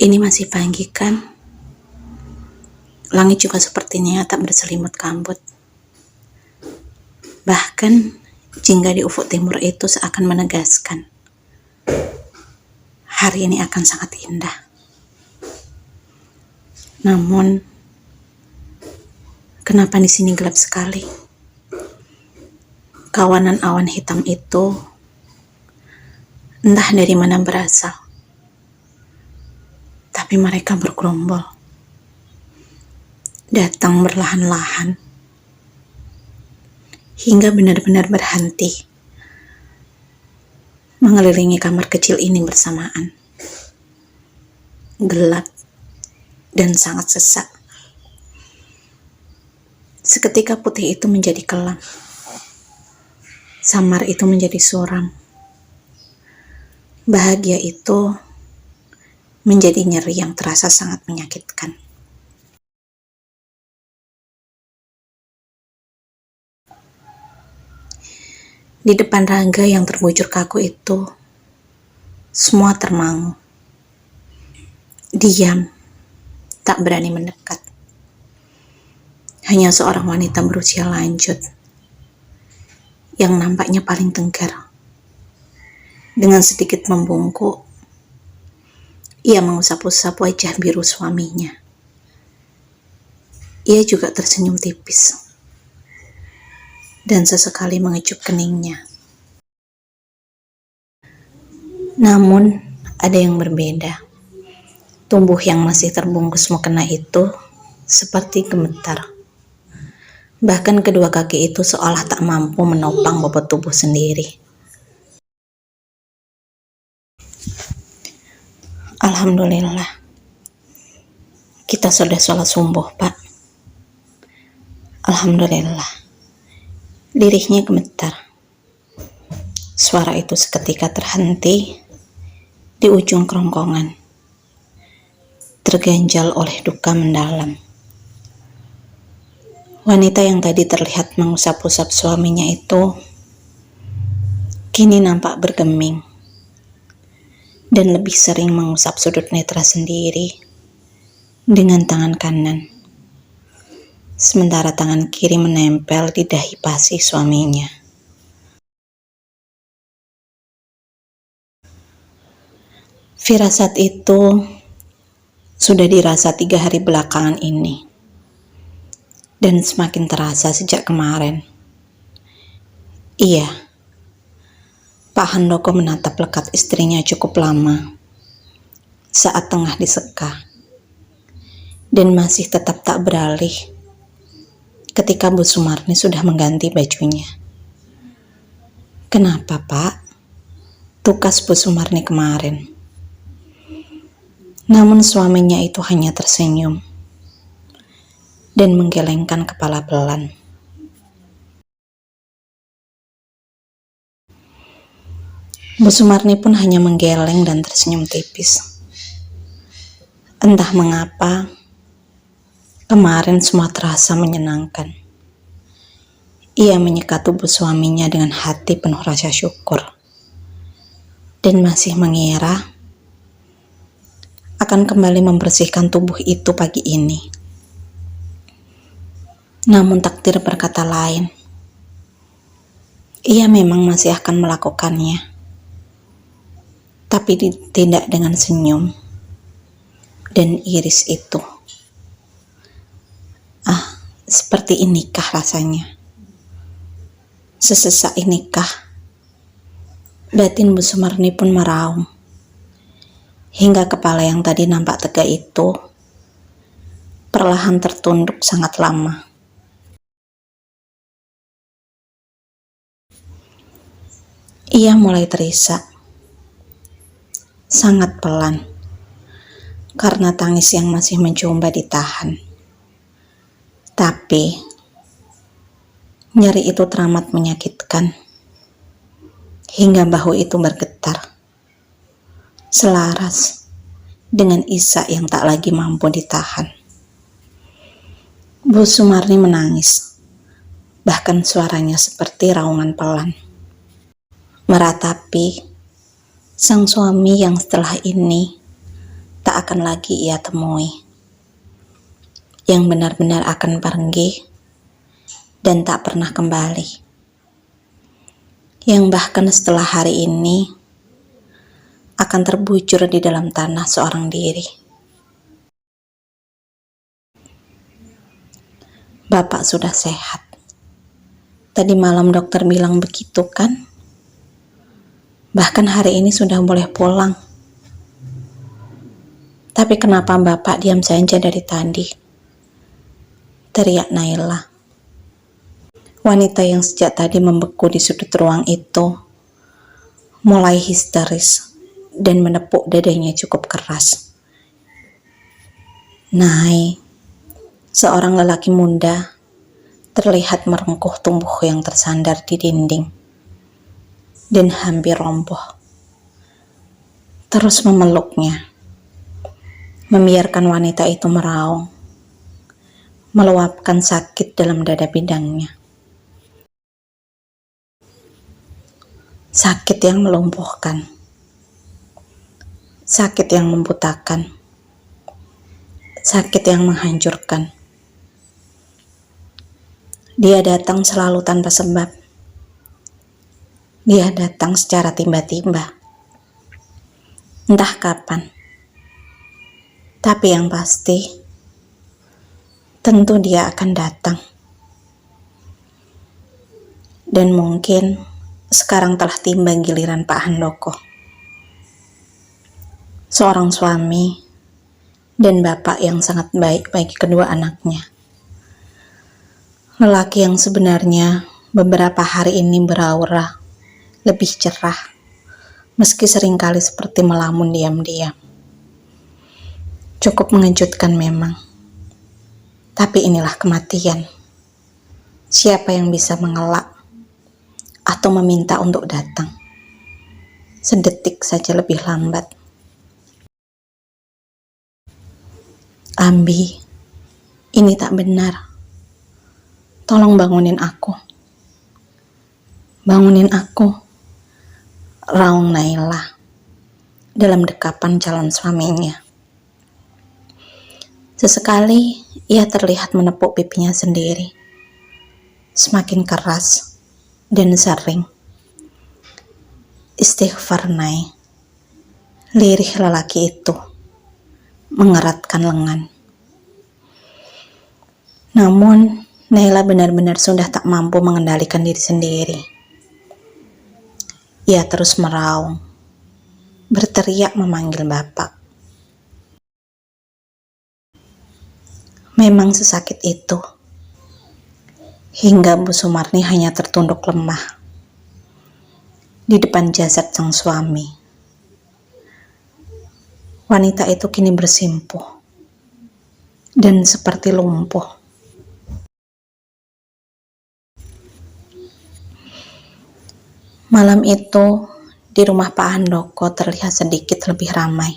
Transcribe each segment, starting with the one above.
Ini masih pagi kan? Langit juga sepertinya tak berselimut kabut. Bahkan jingga di ufuk timur itu seakan menegaskan, hari ini akan sangat indah. Namun, kenapa di sini gelap sekali? Kawanan awan hitam itu entah dari mana berasal, tapi mereka bergerombol, datang berlahan-lahan, hingga benar-benar berhenti, mengelilingi kamar kecil ini bersamaan. Gelap dan sangat sesak. Seketika putih itu menjadi kelam, samar itu menjadi suram, bahagia itu menjadi nyeri yang terasa sangat menyakitkan. Di depan raga yang terbujur kaku itu, semua termangu. Diam, tak berani mendekat. Hanya seorang wanita berusia lanjut, yang nampaknya paling tegar. Dengan sedikit membungkuk, ia mengusap-usap wajah biru suaminya. Ia juga tersenyum tipis, dan sesekali mengecup keningnya. Namun, ada yang berbeda. Tubuh yang masih terbungkus mukena itu seperti gemetar. Bahkan kedua kaki itu seolah tak mampu menopang bobot tubuh sendiri. Alhamdulillah, kita sudah sholat subuh, Pak. Alhamdulillah. Lirihnya gemetar. Suara itu seketika terhenti di ujung kerongkongan, terganjal oleh duka mendalam. Wanita yang tadi terlihat mengusap-usap suaminya itu kini nampak bergeming dan lebih sering mengusap sudut netra sendiri dengan tangan kanan, sementara tangan kiri menempel di dahi pasi suaminya. Firasat itu sudah dirasa 3 hari belakangan ini, dan semakin terasa sejak kemarin. Iya, Pak Handoko menatap lekat istrinya cukup lama saat tengah diseka, dan masih tetap tak beralih ketika Bu Sumarni sudah mengganti bajunya. Kenapa, Pak? Tukas Bu Sumarni kemarin. Namun suaminya itu hanya tersenyum dan menggelengkan kepala pelan. Bu Sumarni pun hanya menggeleng dan tersenyum tipis. Entah mengapa, kemarin semua terasa menyenangkan. Ia menyeka tubuh suaminya dengan hati penuh rasa syukur, dan masih mengira akan kembali membersihkan tubuh itu pagi ini. Namun takdir berkata lain. Ia memang masih akan melakukannya, tapi tidak dengan senyum dan iris itu. Seperti inikah rasanya? Sesesak inikah? Batin Bu Sumarni pun meraung, hingga kepala yang tadi nampak tegak itu perlahan tertunduk sangat lama. Ia mulai terisak, sangat pelan, karena tangis yang masih mencoba ditahan. Tapi, nyeri itu teramat menyakitkan, hingga bahu itu bergetar, selaras dengan isak yang tak lagi mampu ditahan. Bu Sumarni menangis, bahkan suaranya seperti raungan pelan, meratapi sang suami yang setelah ini tak akan lagi ia temui, yang benar-benar akan pergi dan tak pernah kembali, yang bahkan setelah hari ini akan terbujur di dalam tanah seorang diri. Bapak sudah sehat. Tadi malam dokter bilang begitu kan? Bahkan hari ini sudah boleh pulang. Tapi kenapa Bapak diam saja dari tadi? Teriak Naila. Wanita yang sejak tadi membeku di sudut ruang itu mulai histeris dan menepuk dadanya cukup keras. Nai, seorang lelaki muda terlihat merengkuh tubuh yang tersandar di dinding dan hampir roboh. Terus memeluknya, membiarkan wanita itu meraung, meluapkan sakit dalam dada bidangnya. Sakit yang melumpuhkan, sakit yang membutakan, sakit yang menghancurkan. Dia datang selalu tanpa sebab. Dia datang secara tiba-tiba. Entah kapan. Tapi yang pasti, tentu dia akan datang. Dan mungkin sekarang telah tiba giliran Pak Handoko. Seorang suami dan bapak yang sangat baik bagi kedua anaknya. Lelaki yang sebenarnya beberapa hari ini beraura lebih cerah, meski seringkali seperti melamun diam-diam. Cukup mengejutkan memang. Tapi inilah kematian. Siapa yang bisa mengelak atau meminta untuk datang? Sedetik saja lebih lambat. Ambi, ini tak benar. Tolong bangunin aku. Bangunin aku. Raung Naila dalam dekapan calon suaminya. Sesekali ia terlihat menepuk pipinya sendiri. Semakin keras dan sering. Istighfar Nai. Lirih lelaki itu mengeratkan lengan. Namun Naila benar-benar sudah tak mampu mengendalikan diri sendiri. Ia terus meraung, berteriak memanggil bapak. Memang sesakit itu, hingga Bu Sumarni hanya tertunduk lemah di depan jasad sang suami. Wanita itu kini bersimpuh dan seperti lumpuh. Malam itu, di rumah Pak Handoko terlihat sedikit lebih ramai.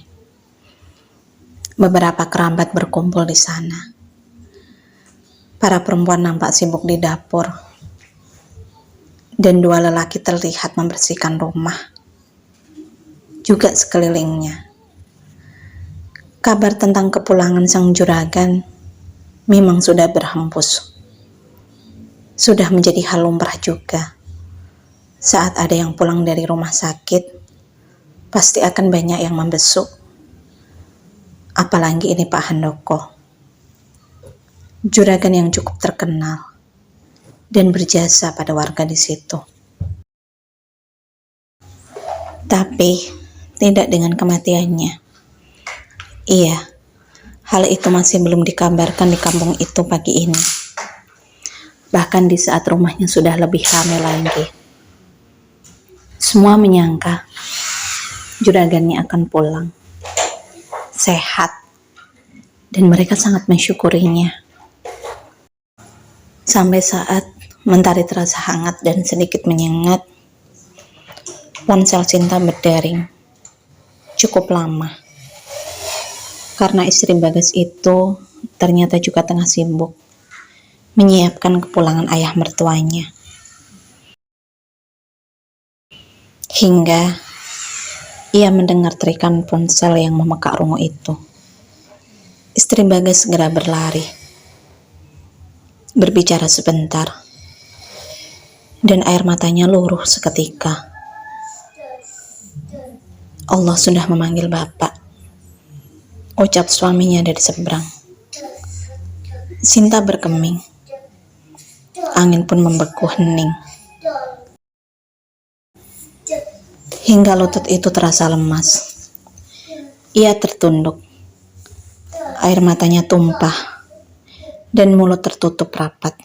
Beberapa kerabat berkumpul di sana. Para perempuan nampak sibuk di dapur. Dan dua lelaki terlihat membersihkan rumah. Juga sekelilingnya. Kabar tentang kepulangan sang juragan memang sudah berhembus. Sudah menjadi hal lumrah juga. Saat ada yang pulang dari rumah sakit, pasti akan banyak yang membesuk. Apalagi ini Pak Handoko. Juragan yang cukup terkenal dan berjasa pada warga di situ. Tapi tidak dengan kematiannya. Iya, hal itu masih belum dikabarkan di kampung itu pagi ini. Bahkan di saat rumahnya sudah lebih ramai lagi. Semua menyangka juragannya akan pulang, sehat, dan mereka sangat mensyukurinya. Sampai saat mentari terasa hangat dan sedikit menyengat, ponsel Cinta berdering cukup lama. Karena istri Bagas itu ternyata juga tengah sibuk menyiapkan kepulangan ayah mertuanya. Hingga Ia mendengar terikan ponsel yang memekak rungu itu. Istri Bagas segera berlari, berbicara sebentar, dan air matanya luruh seketika. Allah sudah memanggil Bapak, ucap suaminya dari seberang. Sinta berkeming, angin pun membeku hening. Hingga lutut itu terasa lemas. Ia tertunduk, air matanya tumpah, dan mulut tertutup rapat.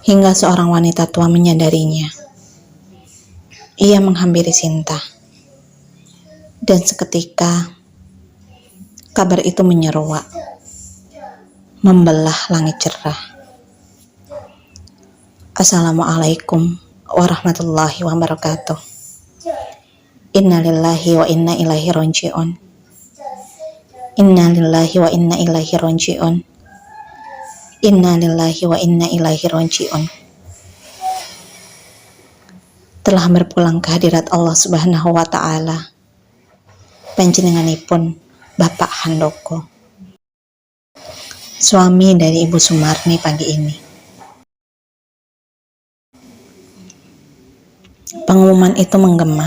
Hingga seorang wanita tua menyadarinya. Ia menghampiri Sinta. Dan seketika, kabar itu menyeruak, membelah langit cerah. Assalamualaikum warahmatullahi wabarakatuh. Inna lillahi wa inna ilaihi raji'un. Inna lillahi wa inna ilaihi raji'un. Inna lillahi wa inna ilaihi raji'un. Telah berpulang ke hadirat Allah Subhanahu wa taala. Panjenenganipun Bapak Handoko, suami dari Ibu Sumarni pagi ini. Pengumuman itu menggema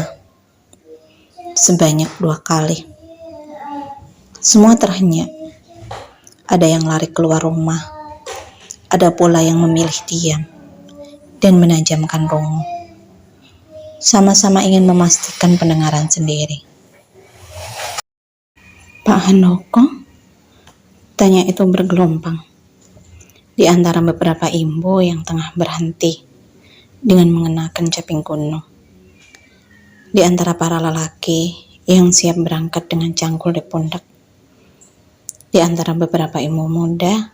sebanyak 2 kali. Semua terhenyak. Ada yang lari keluar rumah, ada pula yang memilih diam dan menajamkan rungu. Sama-sama ingin memastikan pendengaran sendiri. Pak Handoko? Tanya itu bergelombang di antara beberapa imbu yang tengah berhenti dengan mengenakan caping kuno. Di antara para lelaki yang siap berangkat dengan cangkul di pundak. Di antara beberapa ibu muda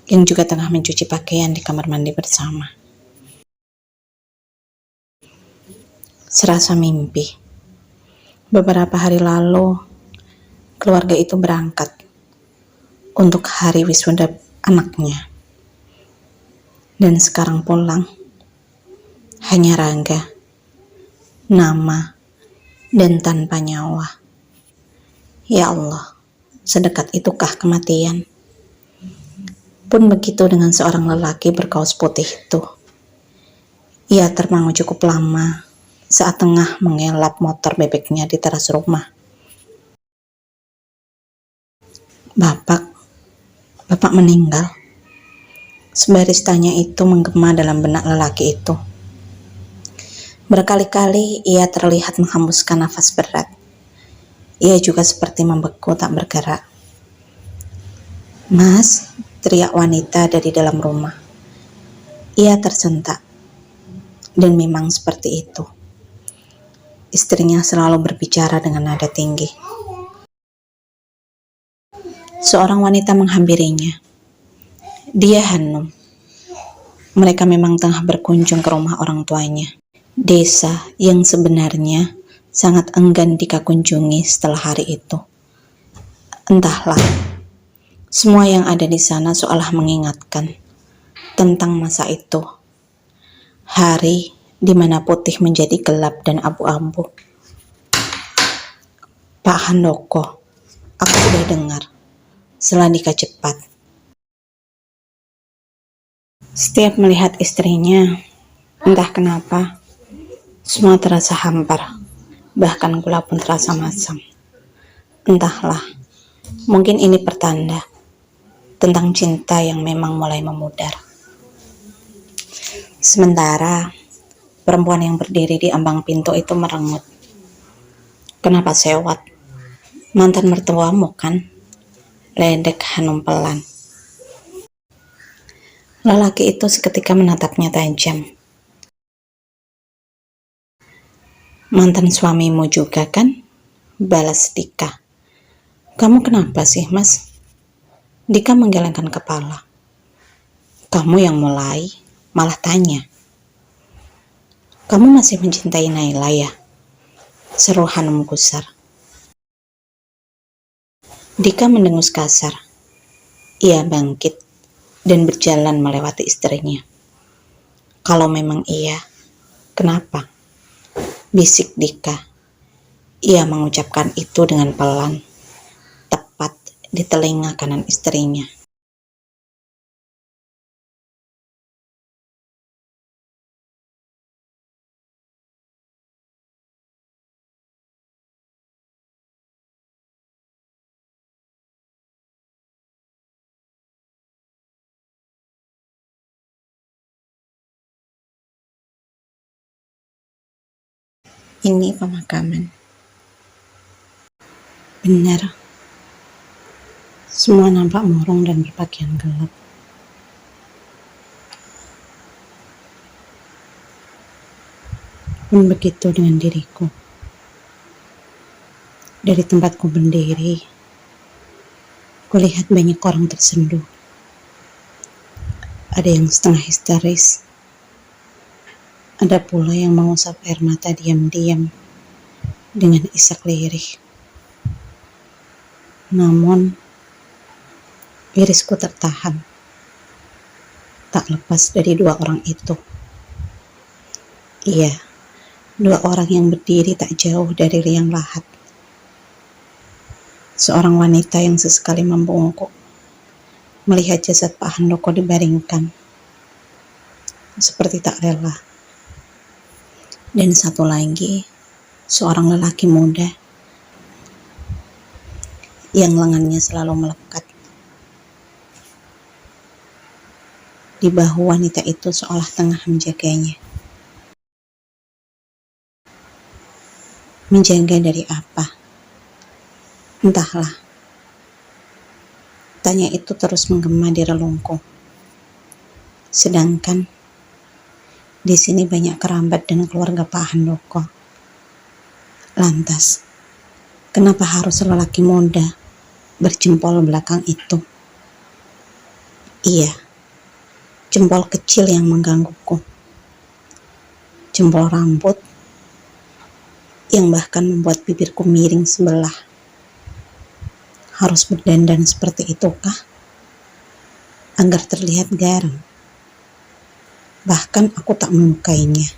yang juga tengah mencuci pakaian di kamar mandi bersama. Serasa mimpi. Beberapa hari lalu, keluarga itu berangkat untuk hari wisuda anaknya. Dan sekarang pulang, hanya raga, nama, dan tanpa nyawa. Ya Allah, sedekat itukah kematian? Pun begitu dengan seorang lelaki berkaos putih itu. Ia termangu cukup lama saat tengah mengelap motor bebeknya di teras rumah. Bapak meninggal. Sebaris tanya itu menggema dalam benak lelaki itu. Berkali-kali ia terlihat menghembuskan nafas berat. Ia juga seperti membeku tak bergerak. Mas, teriak wanita dari dalam rumah. Ia tersentak. Dan memang seperti itu. Istrinya selalu berbicara dengan nada tinggi. Seorang wanita menghampirinya. Dia Hanum. Mereka memang tengah berkunjung ke rumah orang tuanya. Desa yang sebenarnya sangat enggan Dika kunjungi setelah hari itu. Entahlah, semua yang ada di sana seolah mengingatkan tentang masa itu. Hari di mana putih menjadi gelap dan abu-abu. Pak Handoko, aku sudah dengar. Setelah Dika cepat. Setiap melihat istrinya, entah kenapa, semua terasa hampar, bahkan gula pun terasa masam. Entahlah, mungkin ini pertanda tentang cinta yang memang mulai memudar. Sementara, perempuan yang berdiri di ambang pintu itu merengut. Kenapa sewot? Mantan mertuamu kan? Ledek Hanum pelan. Lelaki itu seketika menatapnya tajam. Mantan suamimu juga kan? Balas Dika. Kamu kenapa sih, Mas? Dika menggelengkan kepala. Kamu yang mulai, malah tanya. Kamu masih mencintai Naila ya? Seru Hanum gusar. Dika mendengus kasar. Ia bangkit dan berjalan melewati istrinya. Kalau memang iya, kenapa? bisik Dika. Ia mengucapkan itu dengan pelan, tepat di telinga kanan istrinya. Ini pemakaman. Benar. Semua nampak murung dan berpakaian gelap. Pun begitu dengan diriku. Dari tempatku berdiri, kulihat banyak orang tersenduh. Ada yang setengah histeris. Ada pula yang mengusap air mata diam-diam dengan isak lirih. Namun, irisku tertahan, tak lepas dari dua orang itu. Iya, dua orang yang berdiri tak jauh dari liang lahat. Seorang wanita yang sesekali membungkuk, melihat jasad Pak Handoko dibaringkan, seperti tak rela. Dan satu lagi, seorang lelaki muda yang lengannya selalu melekat. Di bahu wanita itu seolah tengah menjaganya. Menjaga dari apa? Entahlah. Tanya itu terus menggema di relungku. Sedangkan di sini banyak kerabat dan keluarga Pak Handoko. Lantas, kenapa harus lelaki muda berjempol belakang itu? Iya, jempol kecil yang menggangguku. Jempol rambut yang bahkan membuat bibirku miring sebelah. Harus berdandan seperti itukah? Agar terlihat garang. Bahkan aku tak menyukainya.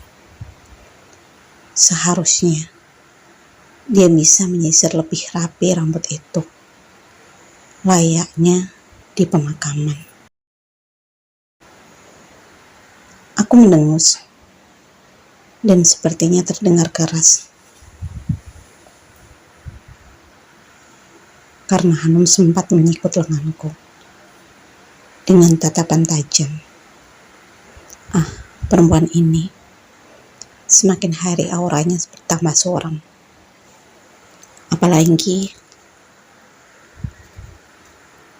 Seharusnya dia bisa menyisir lebih rapi rambut itu. Layaknya di pemakaman. Aku mendengus. Dan sepertinya terdengar keras. Karena Hanum sempat menyikut lenganku. Dengan tatapan tajam. Perempuan ini semakin hari auranya bertambah suram. Apalagi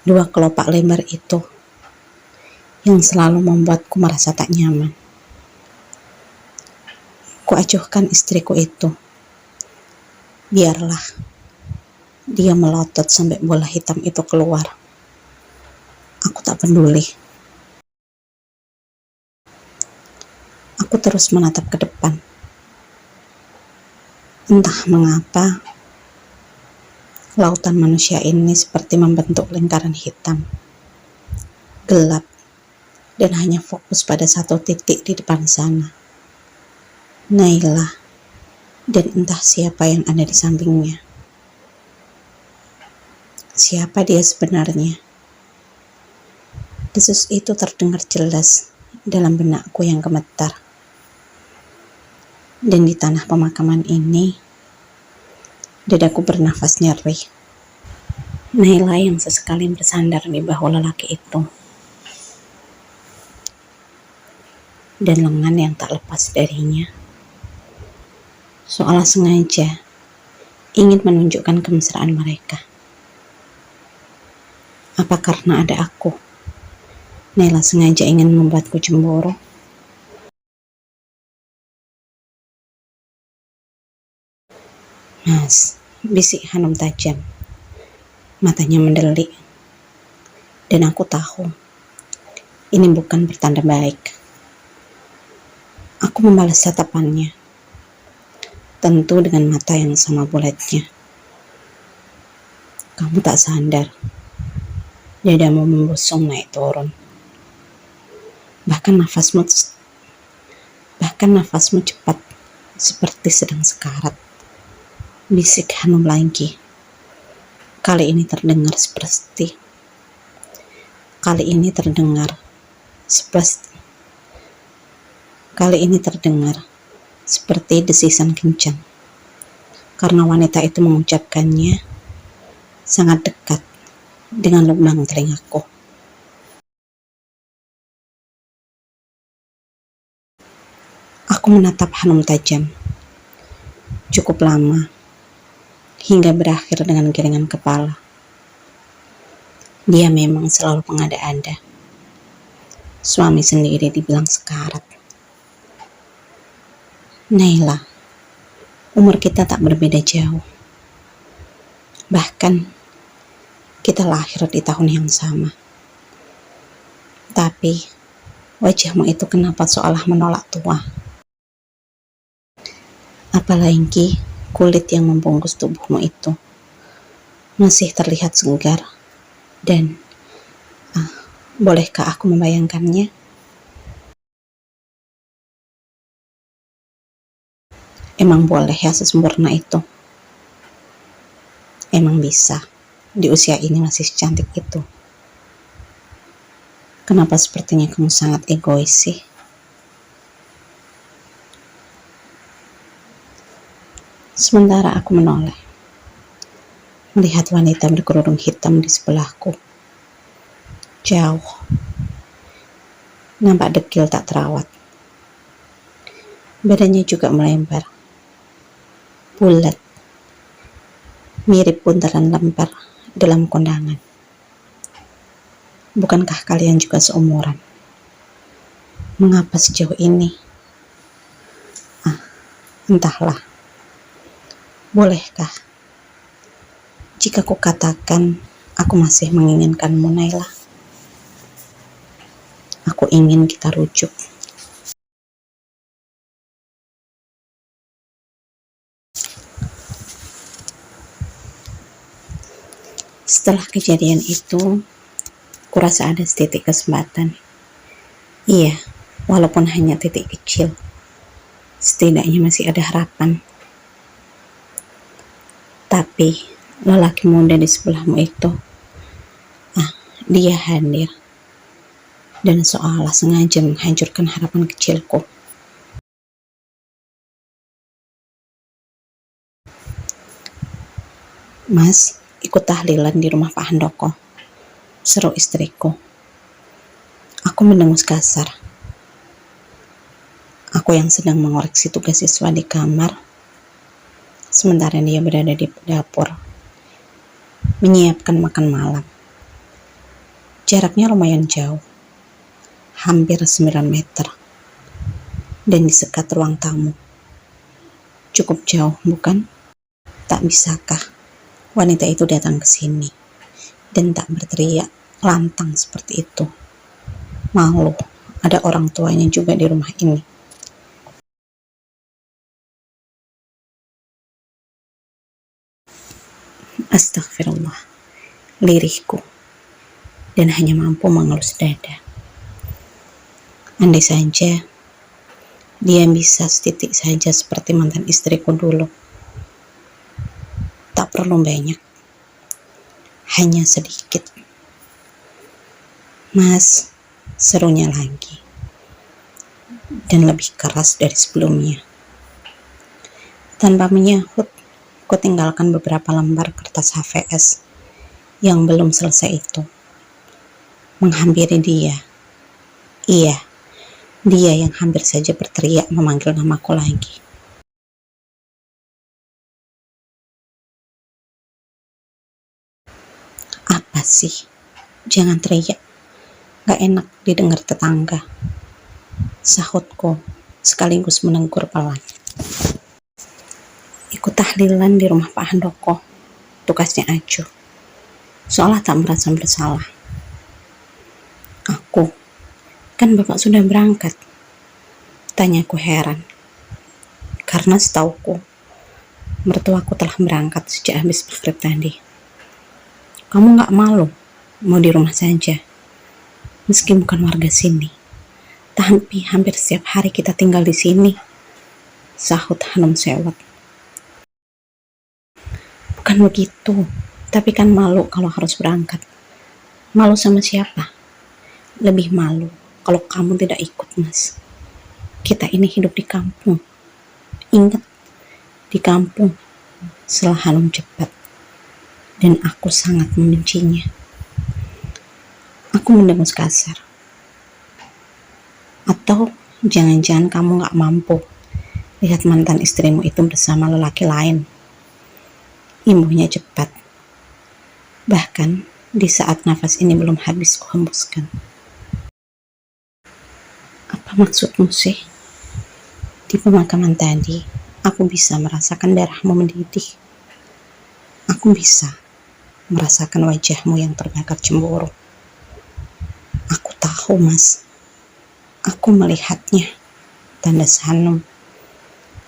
dua kelopak lebar itu yang selalu membuatku merasa tak nyaman. Kuacuhkan istriku itu. Biarlah dia melotot sampai bola hitam itu keluar. Aku tak peduli. Aku terus menatap ke depan. Entah mengapa, lautan manusia ini seperti membentuk lingkaran hitam, gelap, dan hanya fokus pada satu titik di depan sana. Naila, dan entah siapa yang ada di sampingnya. Siapa dia sebenarnya? Desus itu terdengar jelas dalam benakku yang gemetar. Dan di tanah pemakaman ini, dadaku bernafas nyeri. Naila yang sesekali bersandar di bahu lelaki itu. Dan lengan yang tak lepas darinya. Seolah sengaja ingin menunjukkan kemesraan mereka. Apa karena ada aku? Naila sengaja ingin membuatku cemburu. Mas, bisik Hanum tajam. Matanya mendelik. Dan aku tahu, ini bukan pertanda baik. Aku membalas tatapannya. Tentu dengan mata yang sama bulatnya. Kamu tak sadar. Dadamu membusung naik turun. Bahkan nafasmu cepat seperti sedang sekarat. Bisik Hanum lagi. Kali ini terdengar seperti desisan kencang. Karena wanita itu mengucapkannya sangat dekat dengan lubang telingaku. Aku menatap Hanum tajam, cukup lama, hingga berakhir dengan gelengan kepala. Dia memang selalu mengada-ada. Suami sendiri dibilang sekarat. Naila, umur kita tak berbeda jauh. Bahkan, kita lahir di tahun yang sama. Tapi, wajahmu itu kenapa seolah menolak tua? Apalagi kulit yang membungkus tubuhmu itu masih terlihat segar. Dan, bolehkah aku membayangkannya? Emang boleh ya sesempurna itu? Emang bisa di usia ini masih secantik itu? Kenapa sepertinya kamu sangat egois sih? Sementara aku menoleh, melihat wanita berkerudung hitam di sebelahku. Jauh, nampak dekil tak terawat. Badannya juga melebar, bulat, mirip buntaran lembar dalam kondangan. Bukankah kalian juga seumuran? Mengapa sejauh ini? Entahlah. Bolehkah jika ku katakan aku masih menginginkanmu, Naila? Aku ingin kita rujuk. Setelah kejadian itu, kurasa ada setitik kesempatan. Iya, walaupun hanya titik kecil, setidaknya masih ada harapan. Tapi lelaki muda di sebelahmu itu, dia hadir dan seolah sengaja menghancurkan harapan kecilku. Mas, ikut tahlilan di rumah Pak Handoko, seru istriku. Aku mendengus kasar. Aku yang sedang mengoreksi tugas siswa di kamar, sementara dia berada di dapur, menyiapkan makan malam. Jaraknya lumayan jauh, hampir 9 meter, dan disekat ruang tamu. Cukup jauh, bukan? Tak bisakah wanita itu datang ke sini dan tak berteriak lantang seperti itu? Malu, ada orang tuanya juga di rumah ini. Astagfirullah, lirihku, dan hanya mampu mengelus dada. Andai saja dia bisa setitik saja seperti mantan istriku dulu. Tak perlu banyak, hanya sedikit. Mas, serunya lagi, dan lebih keras dari sebelumnya. Tanpa menyahut, ku tinggalkan beberapa lembar kertas HVS yang belum selesai itu. Menghampiri dia. Iya, dia yang hampir saja berteriak memanggil namaku lagi. Apa sih? Jangan teriak. Gak enak didengar tetangga. Sahutku sekaligus menegur pelan. Ikut tahlilan di rumah Pak Handoko, tugasnya acuh, seolah tak merasa bersalah. Aku, kan bapak sudah berangkat? Tanyaku heran, karena setauku, mertuaku telah berangkat sejak habis maghrib tadi. Kamu gak malu mau di rumah saja? Meski bukan warga sini, tapi hampir setiap hari kita tinggal di sini. sahut Hanum sewot. Bukan begitu, tapi kan malu kalau harus berangkat. Malu sama siapa? Lebih malu kalau kamu tidak ikut, Mas. Kita ini hidup di kampung. Ingat, di kampung. Setelah Hanum cepat. Dan aku sangat membencinya. Aku mendengus kasar. Atau jangan-jangan kamu gak mampu lihat mantan istrimu itu bersama lelaki lain. Imbuhnya cepat. Bahkan di saat nafas ini belum habis kuhembuskan. Apa maksudmu sih? Di pemakaman tadi, aku bisa merasakan darahmu mendidih. Aku bisa merasakan wajahmu yang terbakar cemburu. Aku tahu, Mas. Aku melihatnya, tanda Hanum.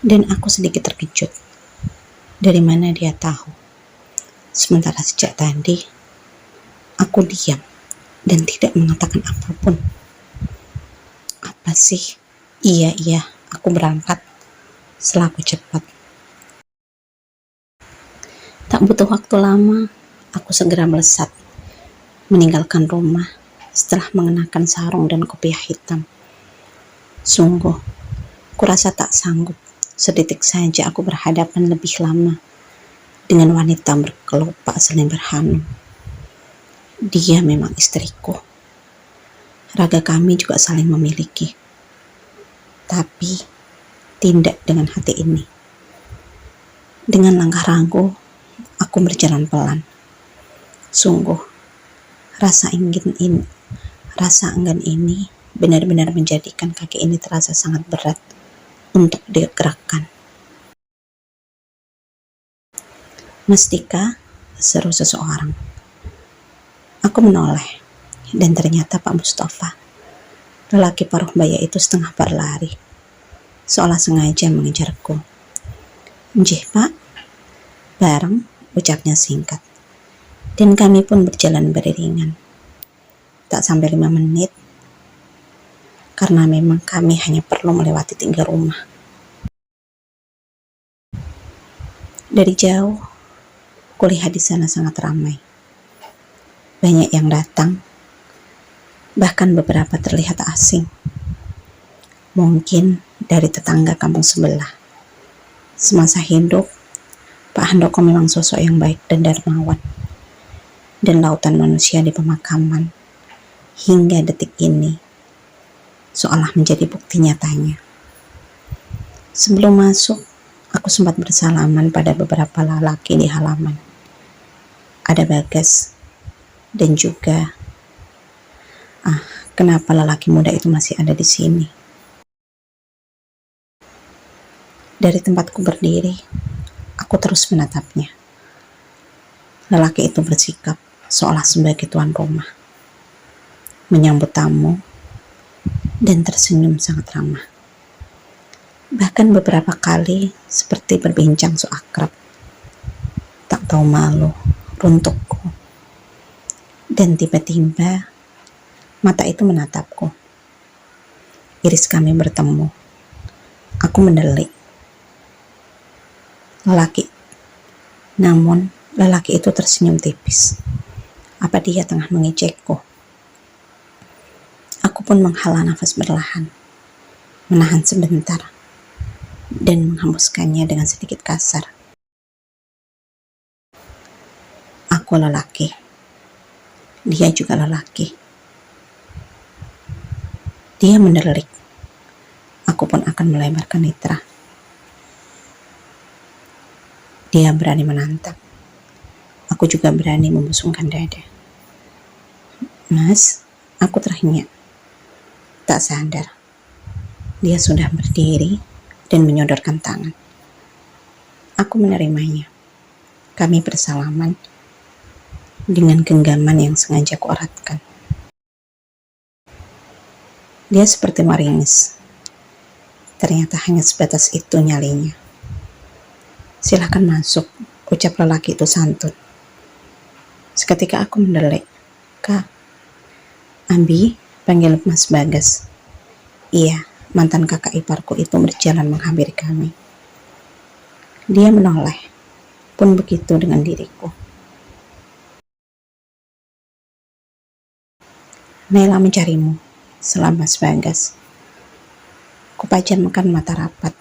Dan aku sedikit terkejut. Dari mana dia tahu? Sementara sejak tadi, aku diam dan tidak mengatakan apapun. Apa sih? Iya, aku berangkat. Setelah aku cepat. Tak butuh waktu lama, aku segera melesat, meninggalkan rumah setelah mengenakan sarung dan kopiah hitam. Sungguh, kurasa tak sanggup. Sedetik saja aku berhadapan lebih lama dengan wanita berkelopak selembar Hanum. Dia memang istriku. Raga kami juga saling memiliki. Tapi tidak dengan hati ini. Dengan langkah ragu, aku berjalan pelan. Sungguh, rasa enggan ini benar-benar menjadikan kaki ini terasa sangat berat untuk digerakkan. Mestika, seru seseorang. Aku menoleh, dan ternyata Pak Mustafa, lelaki paruh baya itu setengah berlari, seolah sengaja mengejarku. "Njih, Pak." Bareng, ucapnya singkat. Dan kami pun berjalan beriringan. Tak sampai 5 menit, karena memang kami hanya perlu melewati 3 rumah. Dari jauh, kulihat di sana sangat ramai. Banyak yang datang, bahkan beberapa terlihat asing. Mungkin dari tetangga kampung sebelah. Semasa hidup, Pak Handoko memang sosok yang baik dan dermawan. Dan lautan manusia di pemakaman hingga detik ini seolah menjadi bukti nyatanya. Sebelum masuk, aku sempat bersalaman pada beberapa lelaki di halaman. Ada Bagas dan juga kenapa lelaki muda itu masih ada di sini? Dari tempatku berdiri, aku terus menatapnya. Lelaki itu bersikap seolah sebagai tuan rumah, menyambut tamu dan tersenyum sangat ramah. Bahkan beberapa kali seperti berbincang so akrab. Tak tahu malu, runtukku. Dan tiba-tiba mata itu menatapku. Iris kami bertemu. Aku mendelik. Namun lelaki itu tersenyum tipis. Apa dia tengah mengejekku? Aku pun menghela nafas berlahan, menahan sebentar, dan menghembuskannya dengan sedikit kasar. Aku lelaki. Dia juga lelaki. Dia mendelik. Aku pun akan melebarkan nitra. Dia berani menantang. Aku juga berani membusungkan dada. "Mas," aku terhenyak. Tak sadar, dia sudah berdiri dan menyodorkan tangan. Aku menerimanya. Kami bersalaman dengan genggaman yang sengaja kueratkan. Dia seperti meringis. Ternyata hanya sebatas itu nyalinya. "Silakan masuk," ucap lelaki itu santun. Seketika aku mendelik. "Kak." "Abi," panggil Mas Bagas. Iya, mantan kakak iparku itu berjalan menghampiri kami. Dia menoleh, pun begitu dengan diriku. Nela mencarimu, selama Bagas. Kupajamkan mata rapat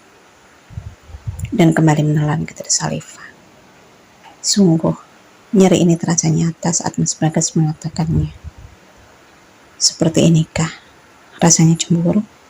dan kembali menelan getar saliva. Sungguh, nyeri ini terasa nyata saat Mas Bagas mengatakannya. Seperti inikah rasanya cemburu?